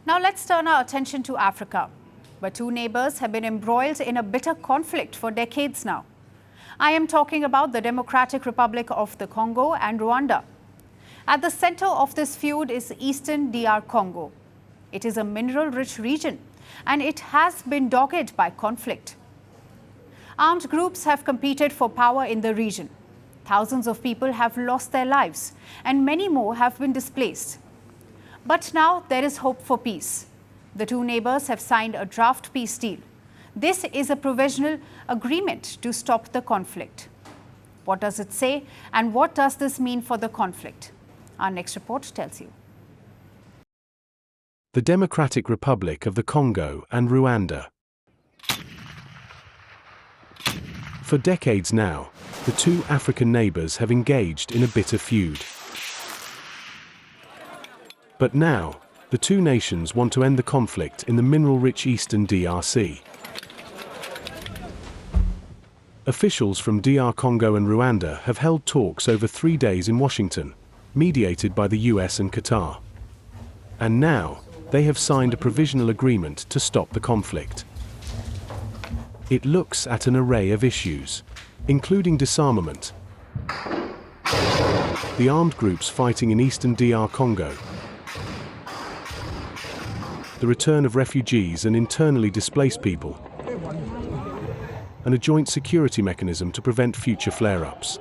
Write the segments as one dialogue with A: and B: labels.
A: Now let's turn our attention to Africa, where two neighbors have been embroiled in a bitter conflict for decades now. I am talking about the Democratic Republic of the Congo and Rwanda. At the center of this feud is eastern DR Congo. It is a mineral-rich region, and it has been dogged by conflict. Armed groups have competed for power in the region. Thousands of people have lost their lives, and many more have been displaced. But now there is hope for peace. The two neighbors have signed a draft peace deal. This is a provisional agreement to stop the conflict. What does it say, and what does this mean for the conflict? Our next report tells you.
B: The Democratic Republic of the Congo and Rwanda. For decades now, the two African neighbors have engaged in a bitter feud. But now, the two nations want to end the conflict in the mineral-rich eastern DRC. Officials from DR Congo and Rwanda have held talks over 3 days in Washington, mediated by the US and Qatar. And now, they have signed a provisional agreement to stop the conflict. It looks at an array of issues, including disarmament, the armed groups fighting in eastern DR Congo, the return of refugees and internally displaced people, and a joint security mechanism to prevent future flare-ups.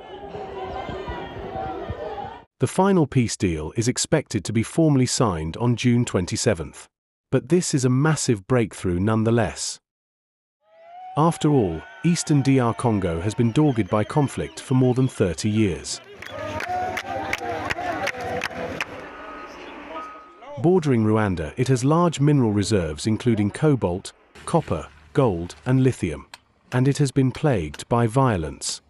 B: The final peace deal is expected to be formally signed on June 27th. But this is a massive breakthrough nonetheless. After all, eastern DR Congo has been dogged by conflict for more than 30 years. Bordering Rwanda, it has large mineral reserves including cobalt, copper, gold, and lithium, and it has been plagued by violence.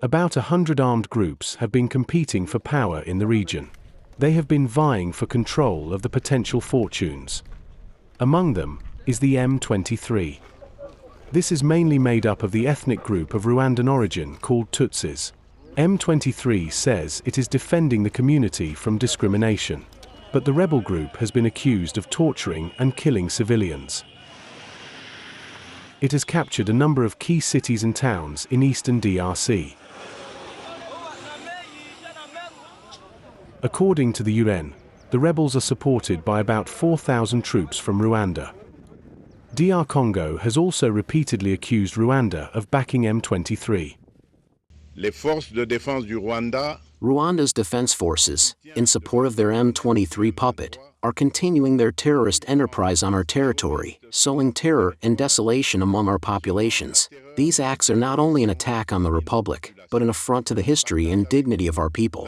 B: About 100 armed groups have been competing for power in the region. They have been vying for control of the potential fortunes. Among them is the M23. This is mainly made up of the ethnic group of Rwandan origin called Tutsis. M23 says it is defending the community from discrimination, but the rebel group has been accused of torturing and killing civilians. It has captured a number of key cities and towns in eastern DRC. According to the UN, the rebels are supported by about 4,000 troops from Rwanda. DR Congo has also repeatedly accused Rwanda of backing M23.
C: Rwanda's defense forces, in support of their M23 puppet, are continuing their terrorist enterprise on our territory, sowing terror and desolation among our populations. These acts are not only an attack on the Republic, but an affront to the history and dignity of our people.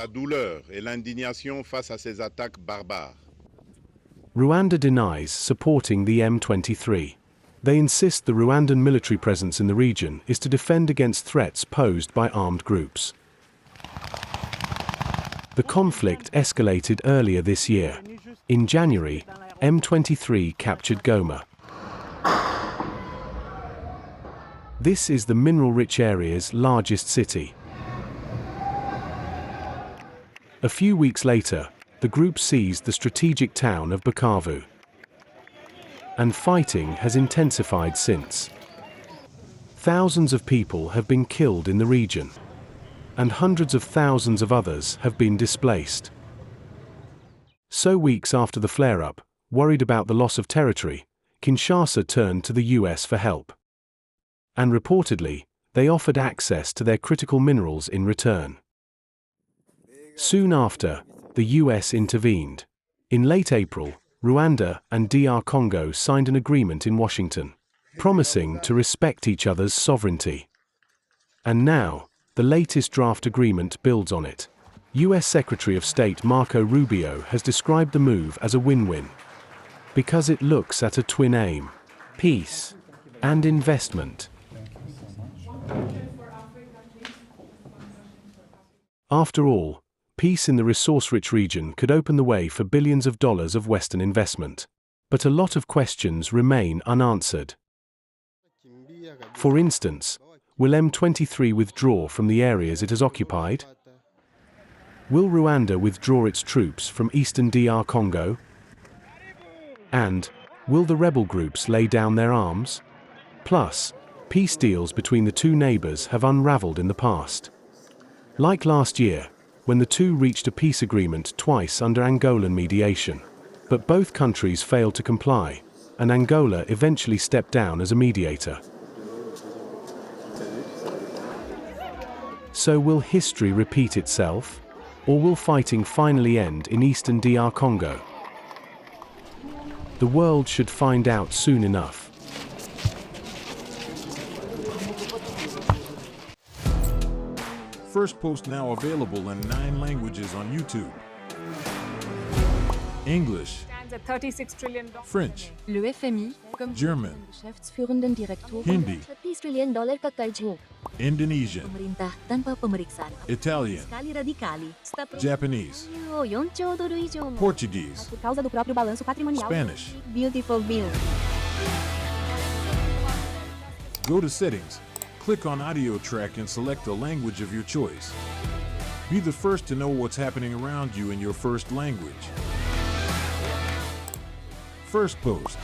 B: Rwanda denies supporting the M23. They insist the Rwandan military presence in the region is to defend against threats posed by armed groups. The conflict escalated earlier this year. In January, M23 captured Goma. This is the mineral-rich area's largest city. A few weeks later, the group seized the strategic town of Bukavu. And fighting has intensified since. Thousands of people have been killed in the region, and hundreds of thousands of others have been displaced. So weeks after the flare-up, worried about the loss of territory, Kinshasa turned to the US for help. And reportedly, they offered access to their critical minerals in return. Soon after, the US intervened. In late April, Rwanda and DR Congo signed an agreement in Washington, promising to respect each other's sovereignty. And now, the latest draft agreement builds on it. US Secretary of State Marco Rubio has described the move as a win-win, because it looks at a twin aim: peace and investment. After all, peace in the resource-rich region could open the way for billions of dollars of Western investment. But a lot of questions remain unanswered. For instance, will M23 withdraw from the areas it has occupied? Will Rwanda withdraw its troops from eastern DR Congo? And will the rebel groups lay down their arms? Plus, peace deals between the two neighbors have unraveled in the past. Like last year, when the two reached a peace agreement twice under Angolan mediation. But both countries failed to comply, and Angola eventually stepped down as a mediator. So will history repeat itself? Or will fighting finally end in eastern DR Congo? The world should find out soon enough.
D: Firstpost now available in 9 languages on YouTube. English,
E: Stands at $36 trillion.
D: French,
F: Le FMI, comme
D: German,
F: Geschäftsführenden Direktor,
D: Hindi,
F: $30 trillion ka karjo.
D: Indonesian,
F: Pemerintah tanpa pemeriksaan.
D: Italian,
F: Skali radikali.
D: Japanese,
F: 4 trilhão dolar以上.
D: Portuguese,
F: Por causa do próprio balanço patrimonial.
D: Spanish.
F: Beautiful bill.
D: Go to Settings, click on Audio Track and select a language of your choice. Be the first to know what's happening around you in your first language. Firstpost.